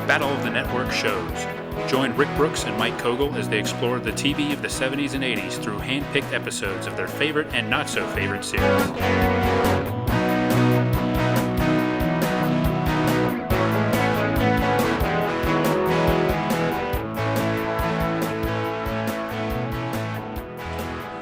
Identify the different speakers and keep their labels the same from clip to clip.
Speaker 1: Battle of the Network shows. Join Rick Brooks and Mike Kogel as they explore the TV of the 70s and 80s through hand-picked episodes of their favorite and not-so-favorite series.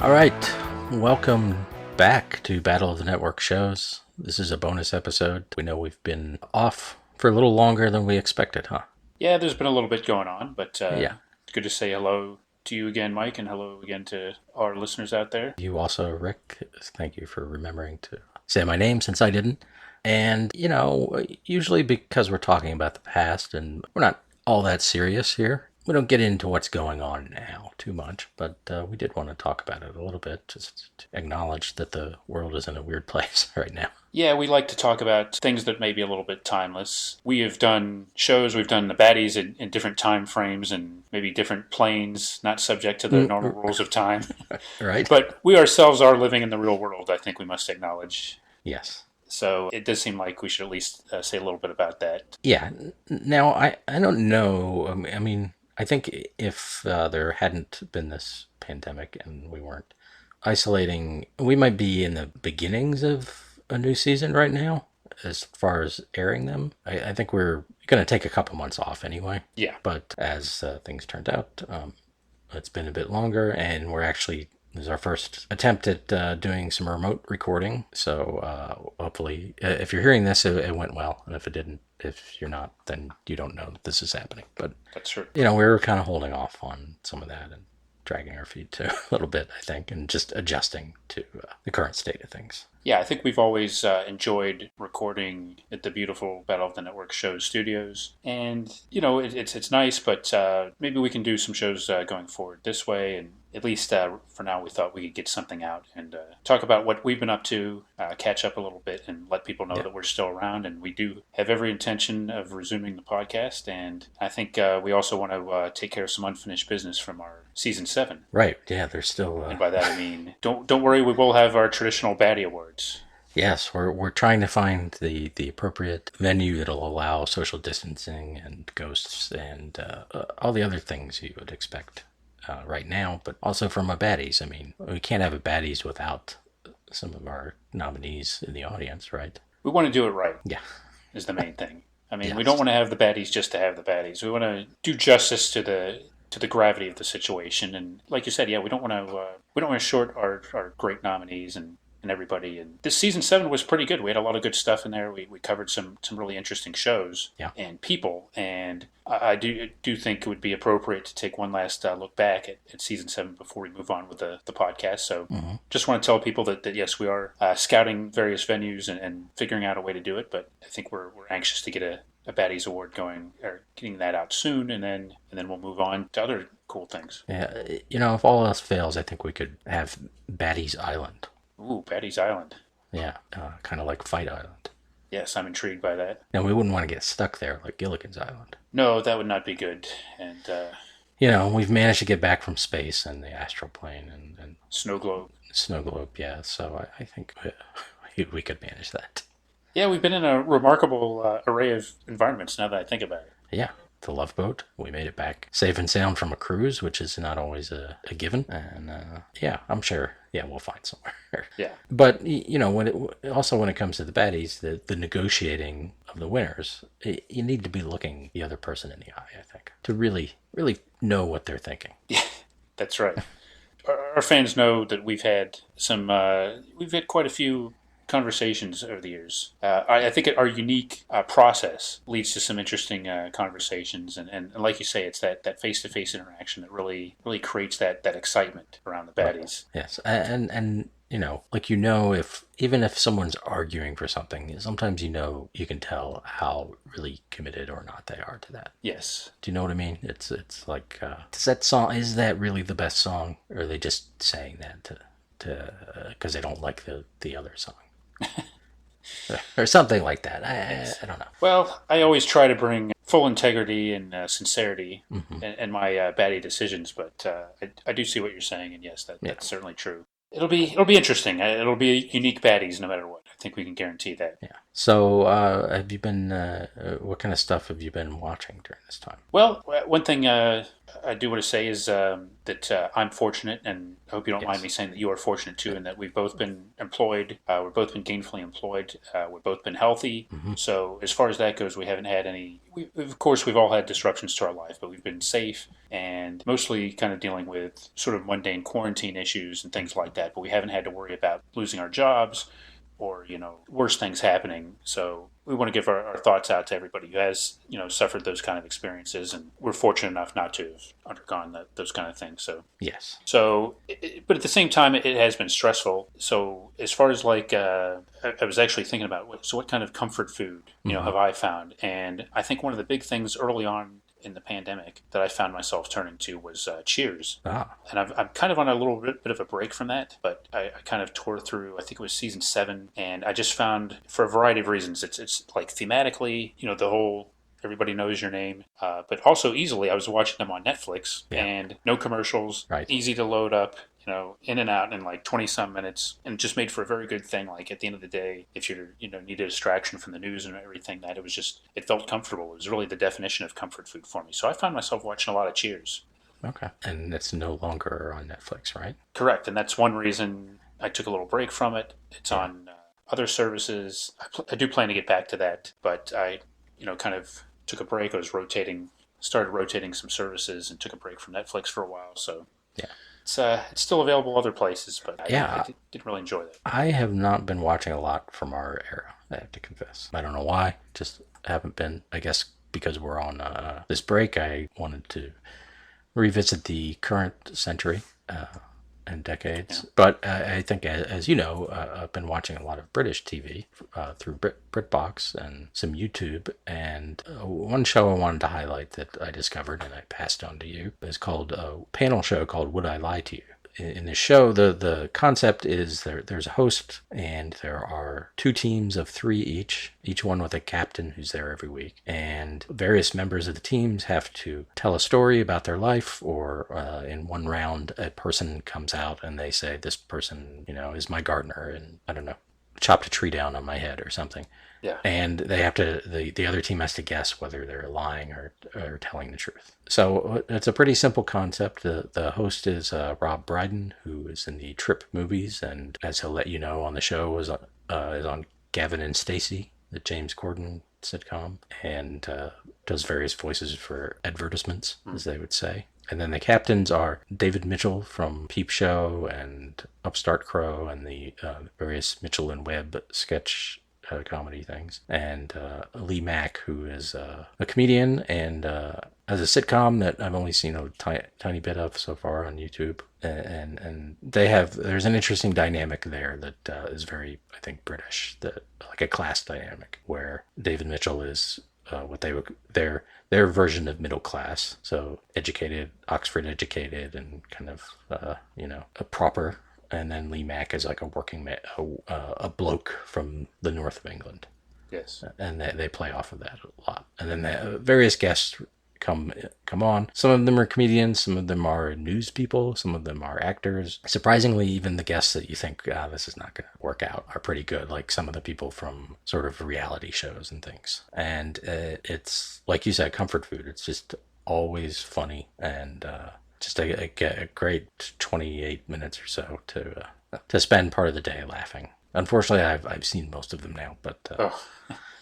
Speaker 2: All right, welcome back to Battle of the Network shows. This is a bonus episode. We know we've been off for a little longer than we expected, huh?
Speaker 1: Yeah, there's been a little bit going on, but
Speaker 2: Yeah.
Speaker 1: It's good to say hello to you again, Mike, and hello again to our listeners out there.
Speaker 2: You also, Rick. Thank you for remembering to say my name since I didn't. And, you know, usually because we're talking about the past and we're not all that serious here, we don't get into what's going on now too much, but we did want to talk about it a little bit, just to acknowledge that the world is in a weird place right now.
Speaker 1: Yeah, we like to talk about things that may be a little bit timeless. We have done shows, we've done the baddies in different time frames and maybe different planes, not subject to the normal rules of time.
Speaker 2: Right.
Speaker 1: But we ourselves are living in the real world, I think we must acknowledge.
Speaker 2: Yes.
Speaker 1: So it does seem like we should at least say a little bit about that.
Speaker 2: Yeah. Now, I don't know. I mean, I think if there hadn't been this pandemic and we weren't isolating, we might be in the beginnings of a new season right now as far as airing them. I think we're going to take a couple months off anyway.
Speaker 1: Yeah.
Speaker 2: But as things turned out, it's been a bit longer, and this is our first attempt at doing some remote recording. So hopefully, if you're hearing this, it went well. And if it didn't, if you're not, then you don't know that this is happening. But
Speaker 1: that's true.
Speaker 2: You know, we were kind of holding off on some of that and dragging our feet too a little bit, I think, and just adjusting to the current state of things.
Speaker 1: Yeah, I think we've always enjoyed recording at the beautiful Battle of the Network show studios. And, you know, it's nice, but maybe we can do some shows going forward this way. And at least for now, we thought we could get something out and talk about what we've been up to, catch up a little bit, and let people know that we're still around. And we do have every intention of resuming the podcast. And I think we also want to take care of some unfinished business from our season 7.
Speaker 2: Right. Yeah, there's still...
Speaker 1: And by that I mean, don't worry, we will have our traditional baddie awards.
Speaker 2: Yes, we're trying to find the appropriate venue that'll allow social distancing and ghosts and all the other things you would expect right now, but also from a baddies. I mean, we can't have a baddies without some of our nominees in the audience, right?
Speaker 1: We want to do it right.
Speaker 2: Yeah.
Speaker 1: Is the main thing. I mean,
Speaker 2: Yes.
Speaker 1: We don't want to have the baddies just to have the baddies. We want to do justice to the gravity of the situation. And like you said, yeah, we don't want to short our great nominees and everybody. And this season 7 was pretty good. We had a lot of good stuff in there. We covered some really interesting shows and people. And I do think it would be appropriate to take one last look back at season 7 before we move on with the podcast. So just want to tell people that yes, we are scouting various venues and figuring out a way to do it. But I think we're anxious to get a Baddies Award going, or getting that out soon, and then we'll move on to other cool things.
Speaker 2: Yeah, you know, if all else fails, I think we could have Baddies Island.
Speaker 1: Ooh, Baddies Island.
Speaker 2: Yeah, kind of like Fight Island.
Speaker 1: Yes, I'm intrigued by that.
Speaker 2: Now, we wouldn't want to get stuck there like Gilligan's Island.
Speaker 1: No, that would not be good. And
Speaker 2: you know, we've managed to get back from space and the astral plane and
Speaker 1: Snow Globe.
Speaker 2: Snow Globe, yeah. So I think we could manage that.
Speaker 1: Yeah, we've been in a remarkable array of environments now that I think about it.
Speaker 2: Yeah, the Love Boat. We made it back safe and sound from a cruise, which is not always a given. And yeah, I'm sure. Yeah, we'll find somewhere.
Speaker 1: Yeah.
Speaker 2: But you know, when it comes to the baddies, the negotiating of the winners, you need to be looking the other person in the eye, I think, to really know what they're thinking.
Speaker 1: Yeah, that's right. Our fans know that we've had quite a few conversations over the years. I think our unique process leads to some interesting conversations, and like you say, it's that face-to-face interaction that really creates that excitement around the baddies.
Speaker 2: Yes, and you know, like, you know, even if someone's arguing for something, sometimes you can tell how really committed or not they are to that.
Speaker 1: Yes.
Speaker 2: Do you know what I mean? It's like, is that really the best song, or are they just saying that to because they don't like the other song? Or something like that. I don't know.
Speaker 1: Well, I always try to bring full integrity and sincerity in my baddie decisions, but I do see what you're saying, and yes, that's certainly true. It'll be interesting. It'll be unique baddies no matter what. think we can guarantee that.
Speaker 2: Yeah. So, have you been? What kind of stuff have you been watching during this time?
Speaker 1: Well, one thing I do want to say is that I'm fortunate, and I hope you don't mind
Speaker 2: Yes.
Speaker 1: me saying that you are fortunate too, and that we've both been employed. We've both been gainfully employed. We've both been healthy.
Speaker 2: Hmm.
Speaker 1: So as far as that goes, we haven't had any. Of course, we've all had disruptions to our life, but we've been safe and mostly kind of dealing with sort of mundane quarantine issues and things like that. But we haven't had to worry about losing our jobs or worse things happening. So we want to give our thoughts out to everybody who has suffered those kind of experiences, and we're fortunate enough not to have undergone those kind of things. So
Speaker 2: Yes.
Speaker 1: but at the same time, it has been stressful. So as far as like, I was actually thinking about what kind of comfort food
Speaker 2: Hmm.
Speaker 1: have I found, and I think one of the big things early on in the pandemic that I found myself turning to was Cheers.
Speaker 2: Ah.
Speaker 1: And I'm kind of on a little bit of a break from that, but I kind of tore through. I think it was season 7, and I just found, for a variety of reasons, it's like thematically, the whole everybody knows your name, but also easily. I was watching them on Netflix,
Speaker 2: Yeah.
Speaker 1: and no commercials,
Speaker 2: Right.
Speaker 1: easy to load up. In and out in like 20 some minutes, and just made for a very good thing. Like at the end of the day, if you need a distraction from the news and everything, that it felt comfortable. It was really the definition of comfort food for me. So I found myself watching a lot of Cheers.
Speaker 2: Okay. And it's no longer on Netflix, right?
Speaker 1: Correct, and that's one reason I took a little break from it. It's
Speaker 2: Yeah.
Speaker 1: on other services. I do plan to get back to that, but I, kind of took a break. I was started rotating some services, and took a break from Netflix for a while. So
Speaker 2: Yeah.
Speaker 1: it's still available other places, but I
Speaker 2: Yeah.
Speaker 1: didn't really enjoy that.
Speaker 2: I have not been watching a lot from our era, I have to confess. I don't know why. Just haven't been. I guess because we're on this break, I wanted to revisit the current century and
Speaker 1: Yeah.
Speaker 2: decades. But I think, as you know, I've been watching a lot of British TV through Britbox and some YouTube. And one show I wanted to highlight that I discovered and I passed on to you is called a panel show called Would I Lie to You? In the show, the concept is there's a host, and there are 2 teams of 3 each one with a captain who's there every week. And various members of the teams have to tell a story about their life, or in one round, a person comes out and they say, this person, is my gardener, and I don't know, chopped a tree down on my head or something.
Speaker 1: Yeah.
Speaker 2: And they have to, the other team has to guess whether they're lying or telling the truth. So it's a pretty simple concept. The host is Rob Brydon, who is in the Trip movies, and as he'll let you know on the show, is on Gavin and Stacey, the James Corden sitcom, and does various voices for advertisements, as they would say. And then the captains are David Mitchell from Peep Show and Upstart Crow and the various Mitchell and Webb sketch comedy things, and Lee Mack, who is a comedian and has a sitcom that I've only seen a tiny bit of so far on YouTube, and there's an interesting dynamic there that is very, I think, British, like a class dynamic where David Mitchell is what they would their version of middle class, so educated, Oxford educated, and kind of a proper. And then Lee Mack is like a working man, a bloke from the north of England.
Speaker 1: Yes.
Speaker 2: And they play off of that a lot. And then the various guests come on. Some of them are comedians, some of them are news people, some of them are actors. Surprisingly, even the guests that you think this is not going to work out are pretty good, like some of the people from sort of reality shows and things. And it's, like you said, comfort food. It's just always funny, and just a great 28 minutes or so to spend part of the day laughing. Unfortunately, I've seen most of them now, but
Speaker 1: Oh,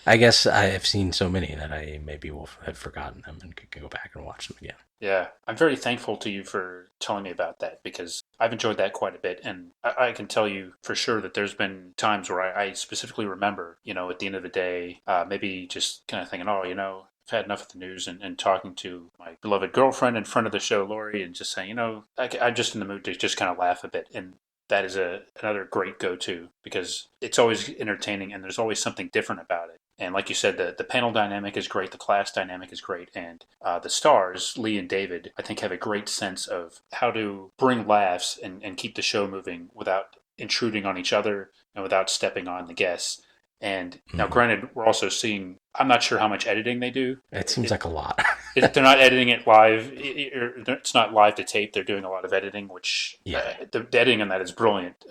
Speaker 2: I guess I have seen so many that I maybe will have forgotten them and could go back and watch them again.
Speaker 1: yeah. I'm very thankful to you for telling me about that, because I've enjoyed that quite a bit. And I can tell you for sure that there's been times where I specifically remember, at the end of the day, maybe just kind of thinking, oh, I've had enough of the news, and talking to my beloved girlfriend in front of the show, Lori, and just saying, I'm just in the mood to just kind of laugh a bit. And that is another great go-to, because it's always entertaining and there's always something different about it. And like you said, the panel dynamic is great, the class dynamic is great, and the stars, Lee and David, I think have a great sense of how to bring laughs and keep the show moving without intruding on each other and without stepping on the guests. And now, granted, we're also seeing, I'm not sure how much editing they do.
Speaker 2: It seems like a lot.
Speaker 1: They're not editing it live. It's not live to tape. They're doing a lot of editing, which
Speaker 2: Yeah.
Speaker 1: the editing on that is brilliant.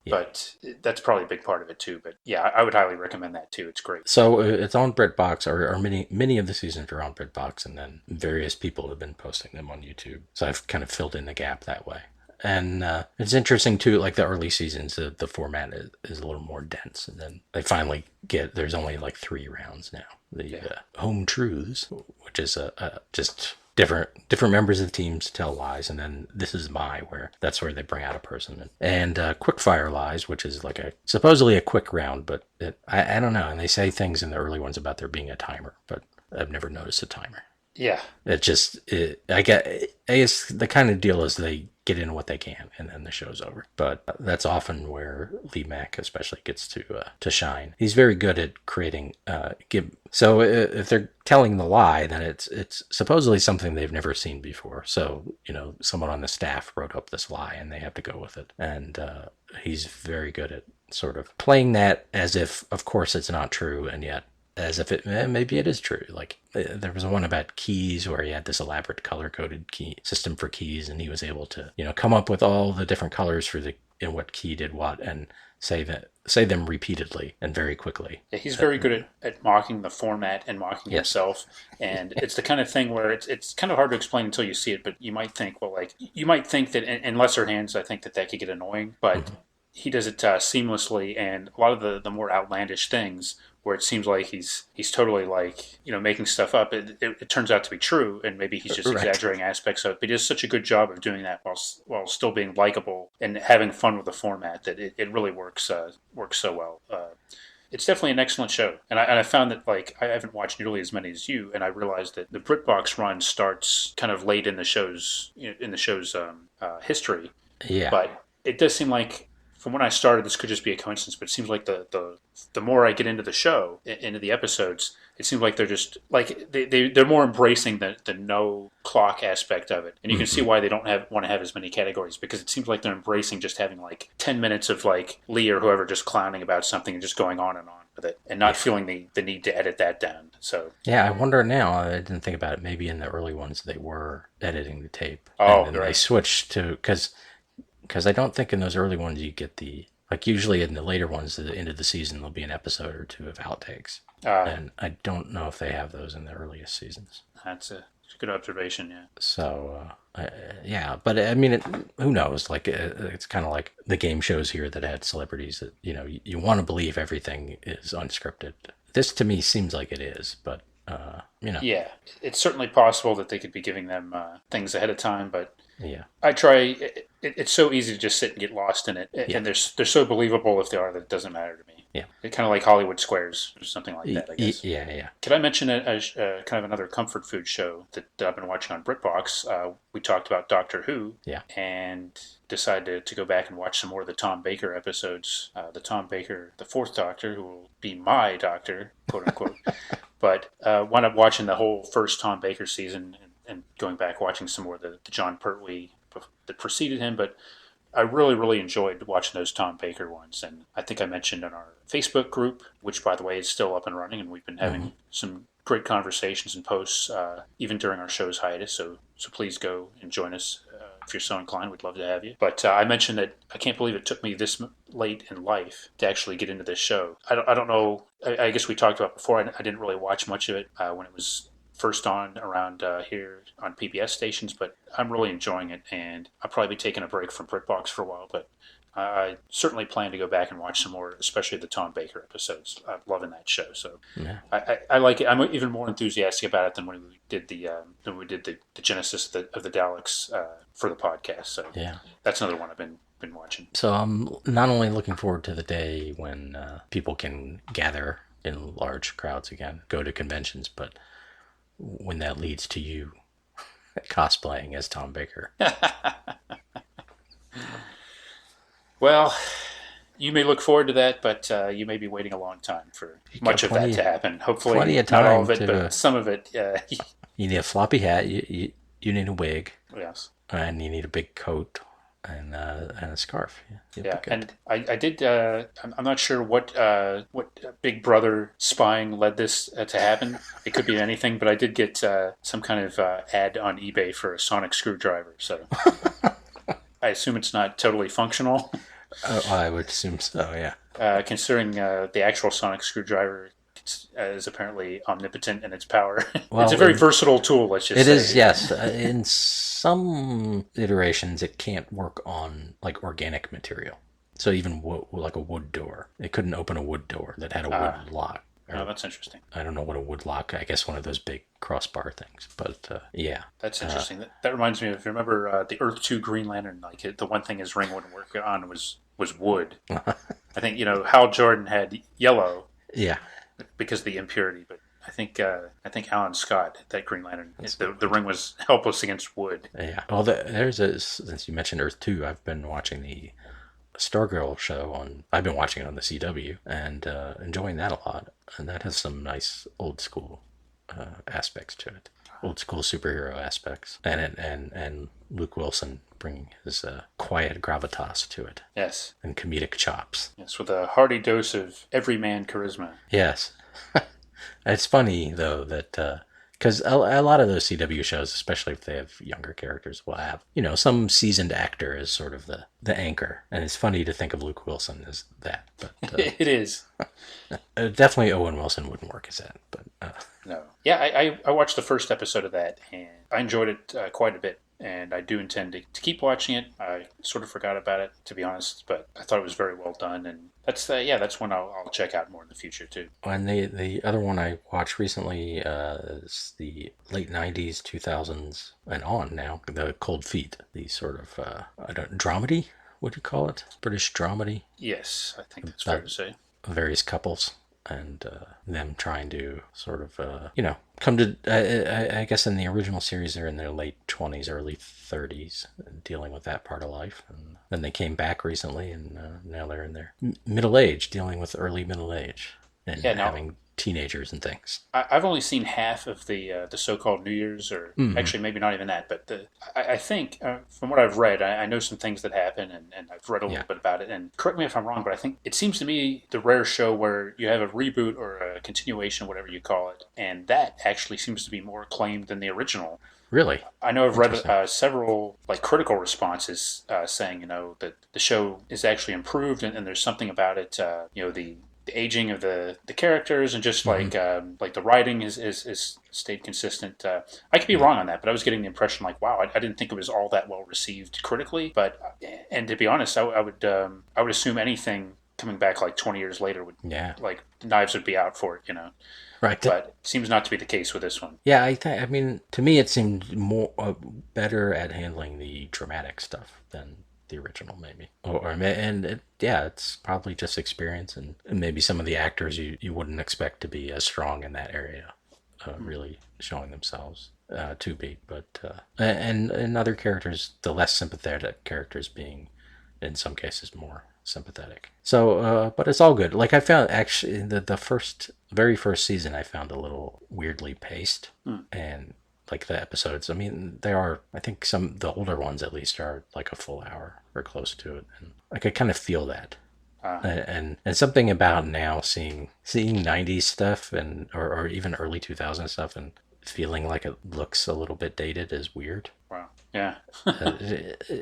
Speaker 2: Yeah.
Speaker 1: But that's probably a big part of it too. But yeah, I would highly recommend that too. It's great.
Speaker 2: So it's on BritBox, or many of the seasons are on BritBox, and then various people have been posting them on YouTube. So I've kind of filled in the gap that way. And it's interesting too, like the early seasons, the format is a little more dense. And then they finally there's only like 3 rounds now. The home truths, which is just different members of the teams tell lies, and then this is where that's where they bring out a person, and quick fire lies, which is like supposedly a quick round, but I don't know. And they say things in the early ones about there being a timer, but I've never noticed a timer.
Speaker 1: Yeah.
Speaker 2: I guess the kind of deal is they get in what they can, and then the show's over. But that's often where Lee Mack especially gets to shine. He's very good at creating So if they're telling the lie, then it's supposedly something they've never seen before. So someone on the staff wrote up this lie, and they have to go with it. And he's very good at sort of playing that as if, of course, it's not true, and yet as if maybe it is true. Like there was one about keys where he had this elaborate color-coded key system for keys, and he was able to come up with all the different colors for what key did what, and say them repeatedly and very quickly.
Speaker 1: Yeah, he's very good at mocking the format and mocking himself, and it's the kind of thing where it's kind of hard to explain until you see it. But you might think, that in lesser hands, I think that could get annoying, but he does it seamlessly, and a lot of the more outlandish things where it seems like he's totally making stuff up. It turns out to be true, and maybe he's just exaggerating aspects of it. But he does such a good job of doing that while still being likable and having fun with the format that it really works so well. It's definitely an excellent show, and I found that I haven't watched nearly as many as you, and I realized that the BritBox run starts kind of late in the show's history.
Speaker 2: Yeah,
Speaker 1: but it does seem like, from when I started, this could just be a coincidence, but it seems like the more I get into the show, into the episodes, it seems like th're just they're more embracing the no clock aspect of it, and you can see why they don't want to have as many categories, because it seems like they're embracing just having 10 minutes of Lee or whoever just clowning about something and just going on with it, and not feeling the need to edit that down. So
Speaker 2: yeah, I wonder now. I didn't think about it. Maybe in the early ones they were editing the tape,
Speaker 1: and
Speaker 2: then they switched to because I don't think in those early ones you get usually in the later ones at the end of the season there'll be an episode or 2 of outtakes, and I don't know if they have those in the earliest seasons.
Speaker 1: That's a good observation, yeah.
Speaker 2: So yeah, but I mean, who knows? It's kind of like the game shows here that had celebrities that you want to believe everything is unscripted. This to me seems like it is, but
Speaker 1: yeah, it's certainly possible that they could be giving them things ahead of time, but
Speaker 2: yeah,
Speaker 1: I try. It's so easy to just sit and get lost in it, and they're so believable if they are that it doesn't matter to me.
Speaker 2: Yeah,
Speaker 1: it's kind of like Hollywood Squares or something like that, I guess.
Speaker 2: Yeah.
Speaker 1: Could I mention a kind of another comfort food show that I've been watching on BritBox? We talked about Doctor Who, and decided to go back and watch some more of the Tom Baker episodes. The Tom Baker, the Fourth Doctor, who will be my doctor, quote unquote. But wound up watching the whole first Tom Baker season, and going back watching some more of the John Pertwee that preceded him. But I really, really enjoyed watching those Tom Baker ones. And I think I mentioned in our Facebook group, which, by the way, is still up and running, and we've been having some great conversations and posts even during our show's hiatus. So please go and join us. If you're so inclined, we'd love to have you. But I mentioned that I can't believe it took me this late in life to actually get into this show. I don't know. I guess we talked about before. I didn't really watch much of it when it was first on around here on PBS stations, but I'm really enjoying it, and I'll probably be taking a break from BritBox for a while, but I certainly plan to go back and watch some more, especially the Tom Baker episodes. I'm loving that show, so I like it. I'm even more enthusiastic about it than when we did the Genesis of the Daleks for the podcast. So that's another one I've been watching.
Speaker 2: So I'm not only looking forward to the day when people can gather in large crowds again, go to conventions, but when that leads to you cosplaying as Tom Baker.
Speaker 1: Well, you may look forward to that, but you may be waiting a long time for much of that to happen. Hopefully, not all of it, but some of it.
Speaker 2: You need a floppy hat. You need a wig.
Speaker 1: Yes.
Speaker 2: And you need a big coat and a scarf.
Speaker 1: Yeah, and I did. I'm not sure what Big Brother spying led this to happen. It could be anything, but I did get some kind of ad on eBay for a sonic screwdriver. So I assume it's not totally functional.
Speaker 2: I would assume so. Yeah.
Speaker 1: Considering the actual sonic screwdriver is apparently omnipotent in its power. It's a
Speaker 2: Well,
Speaker 1: very versatile tool, let's just
Speaker 2: it is,
Speaker 1: say.
Speaker 2: yes. In some iterations, it can't work on like organic material. So even like a wood door, it couldn't open a wood door that had a
Speaker 1: Ah,
Speaker 2: wood lock.
Speaker 1: oh,
Speaker 2: Or
Speaker 1: that's interesting.
Speaker 2: I don't know what a wood lock. I guess one of those big crossbar things. But yeah,
Speaker 1: That's interesting. That reminds me of, if you remember the Earth 2 Green Lantern, like the one thing his ring wouldn't work on was wood. I think, Hal Jordan had yellow
Speaker 2: yeah.
Speaker 1: because of the impurity, but I think Alan Scott, that Green Lantern, the ring was helpless against wood.
Speaker 2: Yeah. Well, since you mentioned Earth 2, I've been watching the Stargirl show on. I've been watching it on the CW and enjoying that a lot. And that has some nice old school aspects to it, old school superhero aspects, and Luke Wilson bringing his quiet gravitas to it
Speaker 1: Yes,
Speaker 2: and comedic chops.
Speaker 1: yes, with a hearty dose of everyman charisma.
Speaker 2: Yes. It's funny though that because a lot of those CW shows, especially if they have younger characters, will have some seasoned actor as sort of the anchor, and it's funny to think of Luke Wilson as that. But
Speaker 1: It is.
Speaker 2: definitely Owen Wilson wouldn't work as that. But
Speaker 1: No. Yeah, I watched the first episode of that, and I enjoyed it quite a bit. And I do intend to keep watching it. I sort of forgot about it, to be honest, but I thought it was very well done. And that's one I'll check out more in the future, too.
Speaker 2: and the other one I watched recently is the late '90s, 2000s, and on now. The Cold Feet, the sort of I don't dramedy. What do you call it? British dramedy
Speaker 1: Yes, I think that's fair to say.
Speaker 2: various couples and them trying to sort of, come to, I guess in the original series, they're in their late 20s, early 30s, dealing with that part of life. And then they came back recently, and now they're in their middle age, dealing with early middle age and
Speaker 1: Yeah, now
Speaker 2: having teenagers and things.
Speaker 1: I've only seen half of the so-called New Year's, or
Speaker 2: Mm-hmm.
Speaker 1: actually maybe not even that. But I think from what I've read, I know some things that happen, and I've read a
Speaker 2: Yeah.
Speaker 1: little bit about it. And correct me if I'm wrong, but I think it seems to me the rare show where you have a reboot or a continuation, whatever you call it, and that actually seems to be more acclaimed than the original.
Speaker 2: Really
Speaker 1: I know I've read
Speaker 2: interesting.
Speaker 1: several like critical responses saying that the show is actually improved, and there's something about it. The aging of the characters, and just
Speaker 2: Mm-hmm.
Speaker 1: like the writing is stayed consistent. I could be
Speaker 2: Yeah.
Speaker 1: wrong on that, but I was getting the impression like, wow, I didn't think it was all that well received critically. But and to be honest, I would assume anything coming back like 20 years later would,
Speaker 2: Yeah.
Speaker 1: like, knives would be out for it.
Speaker 2: Right.
Speaker 1: But it seems not to be the case with this one.
Speaker 2: Yeah, I mean, to me, it seemed more better at handling the dramatic stuff than the original, maybe. Yeah, it's probably just experience and maybe some of the actors you wouldn't expect to be as strong in that area, really showing themselves to be. But and other characters, the less sympathetic characters being, in some cases, more sympathetic. So, but it's all good. Like I found actually the very first season, I found a little weirdly paced,
Speaker 1: Hmm.
Speaker 2: and like the episodes. I mean, they are. I think the older ones at least are like a full hour or close to it, and I could kind of feel that.
Speaker 1: Uh,
Speaker 2: And something about now seeing '90s stuff or even early 2000s stuff and feeling like it looks a little bit dated is weird.
Speaker 1: wow. Yeah.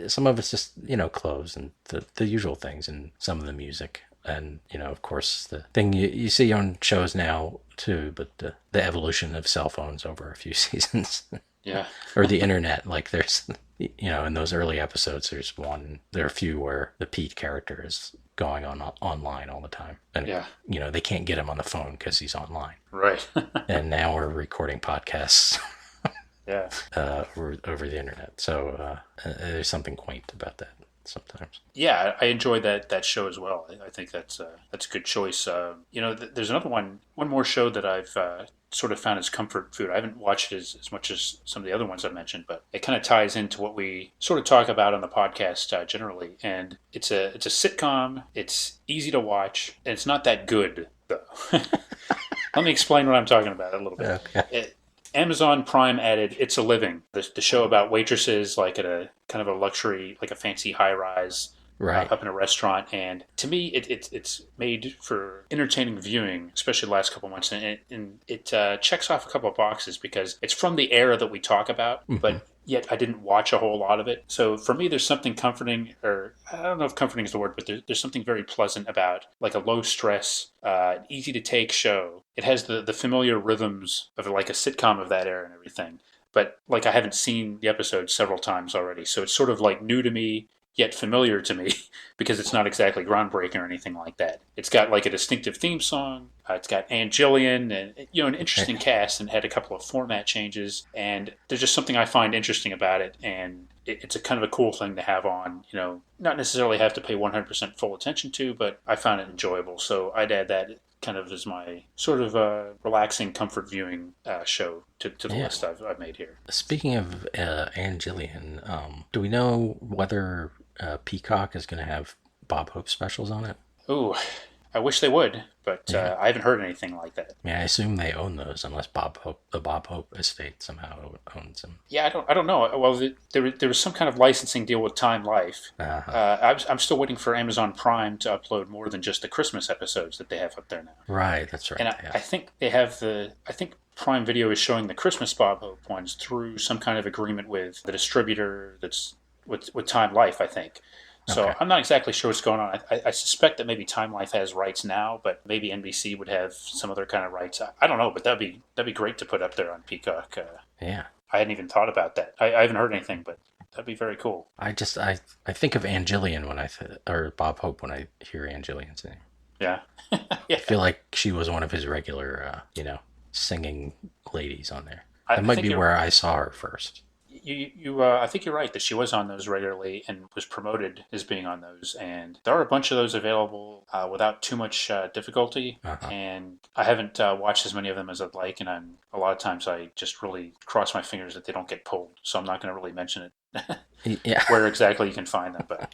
Speaker 2: Some of it's just clothes and the usual things, and some of the music, and of course the thing you see on shows now too, but the evolution of cell phones over a few seasons,
Speaker 1: Yeah.
Speaker 2: or the internet. Like there's in those early episodes, there are a few where the Pete character is going on online all the time, and
Speaker 1: Yeah.
Speaker 2: they can't get him on the phone because he's online.
Speaker 1: Right.
Speaker 2: And now we're recording podcasts
Speaker 1: Yeah.
Speaker 2: over the internet. So there's something quaint about that sometimes.
Speaker 1: Yeah, I enjoyed that show as well. I think that's a good choice. There's another one more show that I've sort of found as comfort food. I haven't watched it as much as some of the other ones I mentioned, but it kind of ties into what we sort of talk about on the podcast generally. And it's a sitcom. It's easy to watch, and it's not that good though. Let me explain what I'm talking about a little bit.
Speaker 2: Okay.
Speaker 1: Amazon Prime added It's a Living, the show about waitresses, like at a kind of a luxury, like a fancy high rise,
Speaker 2: Right.
Speaker 1: up in a restaurant. And to me, it's made for entertaining viewing, especially the last couple of months. And it checks off a couple of boxes because it's from the era that we talk about,
Speaker 2: Mhm.
Speaker 1: but yet I didn't watch a whole lot of it. So for me, there's something comforting, or I don't know if comforting is the word, but there's something very pleasant about like a low stress, easy to take show. It has the familiar rhythms of like a sitcom of that era and everything. But like I haven't seen the episode several times already, so it's sort of like new to me yet familiar to me because it's not exactly groundbreaking or anything like that. It's got like a distinctive theme song. It's got Ann Jillian and an interesting cast, and had a couple of format changes. And there's just something I find interesting about it, and it's a kind of a cool thing to have on. Not necessarily have to pay 100% full attention to, but I found it enjoyable. So I'd add that kind of as my sort of relaxing comfort viewing show to the list I've made here.
Speaker 2: Speaking of Ann Jillian, do we know whether Peacock is going to have Bob Hope specials on it?
Speaker 1: Ooh, I wish they would, but I haven't heard anything like that.
Speaker 2: Yeah, I assume they own those, unless the Bob Hope estate somehow owns them.
Speaker 1: Yeah, I don't know. Well, there was some kind of licensing deal with Time Life. I'm still waiting for Amazon Prime to upload more than just the Christmas episodes that they have up there now.
Speaker 2: Right, that's right.
Speaker 1: And I think they have I think Prime Video is showing the Christmas Bob Hope ones through some kind of agreement with the distributor that's with Time Life, I think. So
Speaker 2: Okay.
Speaker 1: I'm not exactly sure what's going on. I suspect that maybe Time Life has rights now, but maybe NBC would have some other kind of rights. I don't know, but that'd be great to put up there on Peacock.
Speaker 2: Yeah.
Speaker 1: I hadn't even thought about that. I haven't heard anything, but that'd be very cool.
Speaker 2: I think of Ann Jillian or Bob Hope when I hear Ann Jillian's name.
Speaker 1: Yeah,
Speaker 2: I feel like she was one of his regular, singing ladies on there.
Speaker 1: I
Speaker 2: That might
Speaker 1: think
Speaker 2: be where I saw her first.
Speaker 1: I think you're right that she was on those regularly and was promoted as being on those, and there are a bunch of those available without too much difficulty. And I haven't watched as many of them as I'd like, and a lot of times I just really cross my fingers that they don't get pulled. So I'm not going to really mention it.
Speaker 2: Yeah.
Speaker 1: Where exactly you can find them, but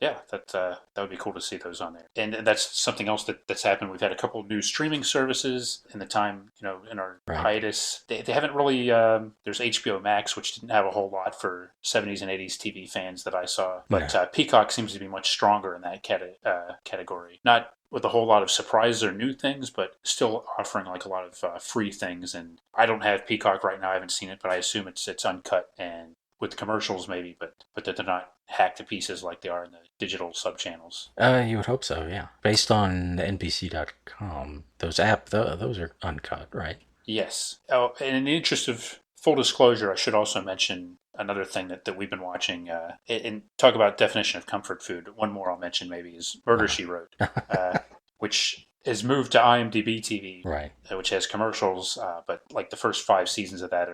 Speaker 2: Yeah.
Speaker 1: that would be cool to see those on there. And that's something else that's happened. We've had a couple new streaming services in the time, in our
Speaker 2: Right.
Speaker 1: hiatus. They haven't really. There's HBO Max, which didn't have a whole lot for 70s and 80s TV fans that I saw, but Peacock seems to be much stronger in that category. Not with a whole lot of surprises or new things, but still offering like a lot of free things. And I don't have Peacock right now. I haven't seen it, but I assume it's uncut and with commercials maybe, but that they're not hacked to pieces like they are in the digital subchannels.
Speaker 2: You would hope so, yeah. Based on NBC.com, those are uncut, right?
Speaker 1: Yes. Oh, and in the interest of full disclosure, I should also mention another thing that we've been watching and talk about definition of comfort food. One more I'll mention maybe is Murder, She Wrote, which has moved to IMDb TV,
Speaker 2: Right.
Speaker 1: Which has commercials, but like the first 5 seasons of that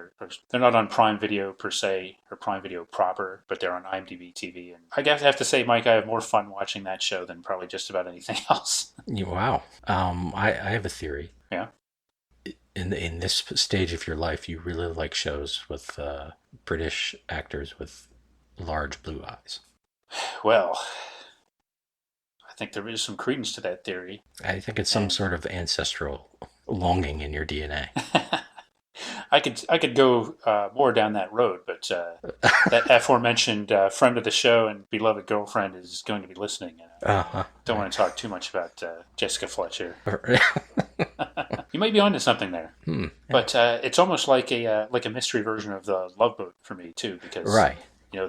Speaker 1: they're not on Prime Video per se or Prime Video proper, but they're on IMDb TV. And I guess I have to say, Mike, I have more fun watching that show than probably just about anything else.
Speaker 2: Wow. I have a theory.
Speaker 1: Yeah.
Speaker 2: In this stage of your life, you really like shows with British actors with large blue eyes.
Speaker 1: Well, I think there is some credence to that theory.
Speaker 2: I think it's some sort of ancestral longing in your DNA.
Speaker 1: I could go more down that road, but that aforementioned friend of the show and beloved girlfriend is going to be listening. Don't want to talk too much about Jessica Fletcher. You might be onto something there, but it's almost like a mystery version of the Love Boat for me too, because
Speaker 2: Right.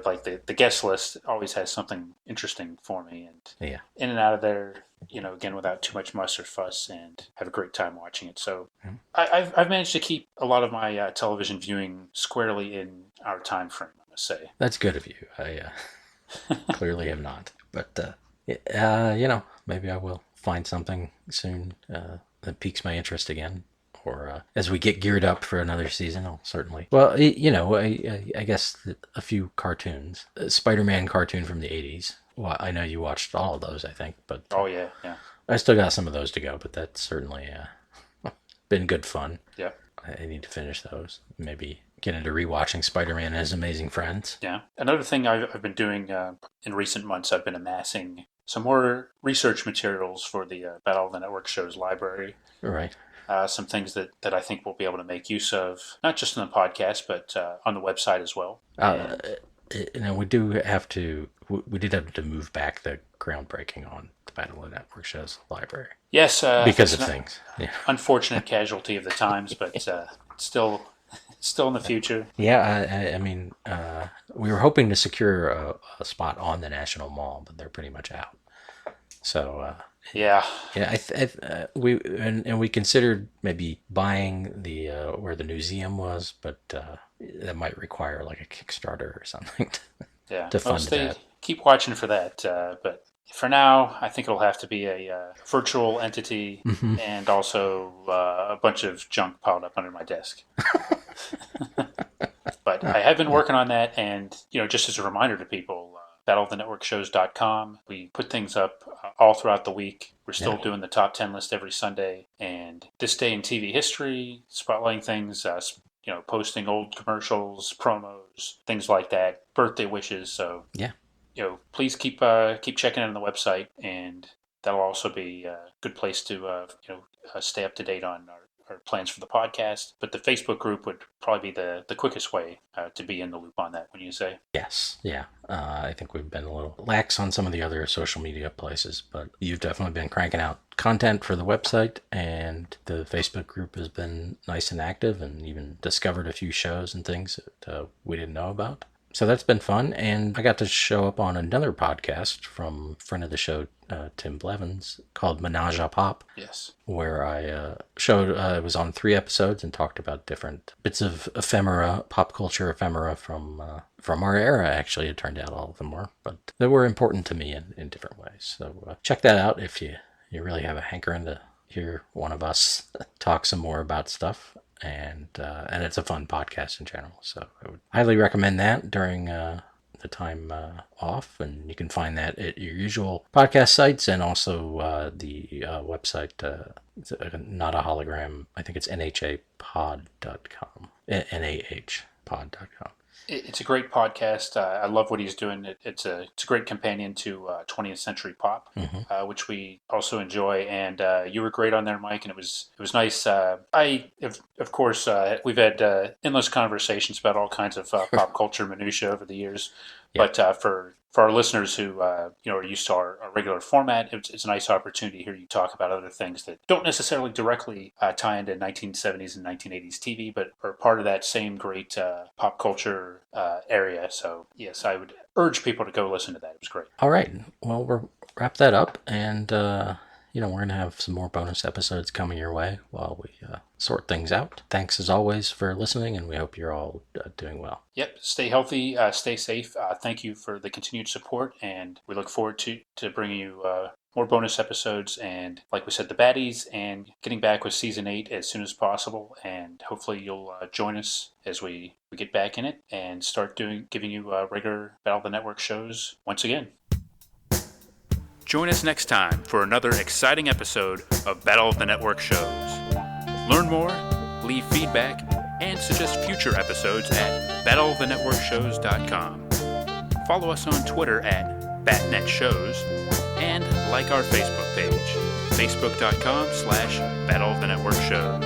Speaker 1: Like the guest list always has something interesting for me, and
Speaker 2: Yeah.
Speaker 1: in and out of there, again without too much muss or fuss, and have a great time watching it. So I've managed to keep a lot of my television viewing squarely in our time frame, I must say.
Speaker 2: That's good of you. I clearly am not, but maybe I will find something soon that piques my interest again. Or as we get geared up for another season, I'll certainly. Well, I guess a few cartoons. Spider-Man cartoon from the 80s. Well, I know you watched all of those, I think, but
Speaker 1: Oh yeah.
Speaker 2: I still got some of those to go, but that's certainly been good fun.
Speaker 1: Yeah.
Speaker 2: I need to finish those. Maybe get into rewatching Spider-Man and His Amazing Friends.
Speaker 1: Yeah. Another thing I've been doing in recent months, I've been amassing some more research materials for the Battle of the Network shows library.
Speaker 2: Right.
Speaker 1: Some things that I think we'll be able to make use of, not just in the podcast, but on the website as well.
Speaker 2: We did have to move back the groundbreaking on the Battle of the Network shows library.
Speaker 1: Yes,
Speaker 2: because of things. Yeah.
Speaker 1: Unfortunate casualty of the times, but still Still in the future.
Speaker 2: Yeah, I mean, we were hoping to secure a spot on the National Mall, but they're pretty much out. So
Speaker 1: Yeah.
Speaker 2: yeah, we and we considered maybe buying the where the museum was, but that might require like a Kickstarter or something
Speaker 1: Yeah.
Speaker 2: to
Speaker 1: Well,
Speaker 2: fund
Speaker 1: stay,
Speaker 2: that.
Speaker 1: keep watching for that. But for now, I think it'll have to be a virtual entity
Speaker 2: Hmm.
Speaker 1: and also a bunch of junk piled up under my desk. But I have been working on that, and just as a reminder to people, battleofthenetworkshows.com. We put things up all throughout the week. We're still
Speaker 2: Yeah.
Speaker 1: doing the top 10 list every Sunday, and this day in TV history, spotlighting things, posting old commercials, promos, things like that, birthday wishes. So
Speaker 2: Yeah.
Speaker 1: please keep checking in on the website, and that'll also be a good place to stay up to date on our plans for the podcast. But the Facebook group would probably be the quickest way to be in the loop on that. When you say,
Speaker 2: Yes. Yeah. I think we've been a little lax on some of the other social media places, but you've definitely been cranking out content for the website, and the Facebook group has been nice and active, and even discovered a few shows and things that we didn't know about. So that's been fun, and I got to show up on another podcast from friend of the show, Tim Blevins, called Menage a Pop,
Speaker 1: yes,
Speaker 2: where I I was on 3 episodes and talked about different bits of ephemera, pop culture ephemera from our era. Actually, it turned out all of them were, but they were important to me in different ways. So check that out if you really have a hankering to hear one of us talk some more about stuff. And it's a fun podcast in general. So I would highly recommend that during the time off, and you can find that at your usual podcast sites, and also the website, it's not a hologram, I think it's nhapod.com, nahpod.com.
Speaker 1: it's a great podcast. I love what he's doing. It's a great companion to 20th Century Pop,
Speaker 2: Mm-hmm.
Speaker 1: which we also enjoy. And you were great on there, Mike. And it was nice. Of course, we've had endless conversations about all kinds of pop culture minutia over the years.
Speaker 2: Yep.
Speaker 1: But for our listeners who are used to our regular format, it's a nice opportunity to hear you talk about other things that don't necessarily directly tie into 1970s and 1980s TV, but are part of that same great pop culture area. So yes, I would urge people to go listen to that. It was great.
Speaker 2: All right. Well, we'll wrap that up, and we're gonna have some more bonus episodes coming your way while we sort things out. Thanks as always for listening, and we hope you're all doing well.
Speaker 1: Yep. Stay healthy. Stay safe. Thank you for the continued support, and we look forward to bringing you more bonus episodes, and like we said, the baddies, and getting back with season 8 as soon as possible. And hopefully you'll join us as we get back in it and start giving you regular Battle of the Network shows once again. Join us next time for another exciting episode of Battle of the Network shows. Learn more, leave feedback, and suggest future episodes at battleofthenetworkshows.com. Follow us on Twitter at BatNetShows, and like our Facebook page, facebook.com/Battle of the Network Shows.